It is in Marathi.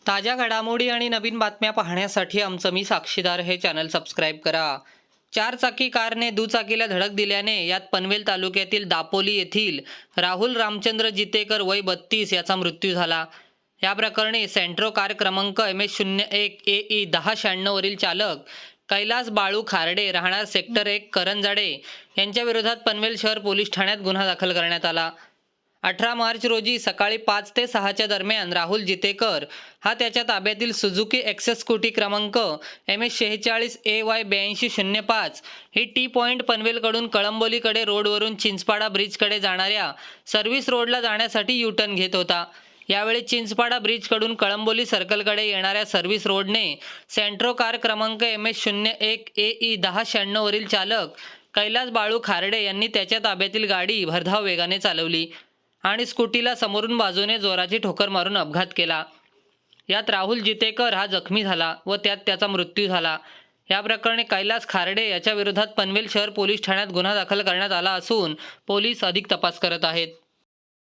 ताज्या घडामोडी आणि नवीन बातम्या पाहण्यासाठी आमचं मी साक्षीदार हे चॅनल सबस्क्राईब करा. चारचाकी कारने दुचाकीला धडक दिल्याने यात पनवेल तालुक्यातील दापोली येथील राहुल रामचंद्र जितेकर वय 32 याचा मृत्यू झाला. या प्रकरणी सेंट्रो कार क्रमांक MS01 AE 1096 वरील चालक कैलास बाळू खार्डे राहणार सेक्टर 1 करंजाडे यांच्या विरोधात पनवेल शहर पोलीस ठाण्यात गुन्हा दाखल करण्यात आला. 18 मार्च रोजी सकाळी 5 ते 6च्या दरम्यान राहुल जितेकर हा त्याच्या ताब्यातील सुझुकी एक्सेस स्कूटी क्रमांक MS46 AY 8205 ही टी पॉइंट पनवेलकडून कळंबोलीकडे रोडवरून चिंचपाडा ब्रिजकडे जाणाऱ्या सर्व्हिस रोडला जाण्यासाठी यूटर्न घेत होता. यावेळी चिंचपाडा ब्रिजकडून कळंबोली सर्कलकडे येणाऱ्या सर्व्हिस रोडने सेंट्रो कार क्रमांक MS01 AE 1096 वरील चालक कैलास बाळू खार्डे यांनी त्याच्या ताब्यातील गाडी भरधाव वेगाने चालवली आणि स्कूटीला समोरून बाजूने जोराची ठोकर मारून अपघात केला. यात राहुल जितेकर हा जखमी झाला व त्यात त्याचा मृत्यू झाला. या प्रकरणी कैलास खार्डे याच्या विरोधात पनवेल शहर पोलीस ठाण्यात गुन्हा दाखल करण्यात आला असून पोलीस अधिक तपास करत आहेत.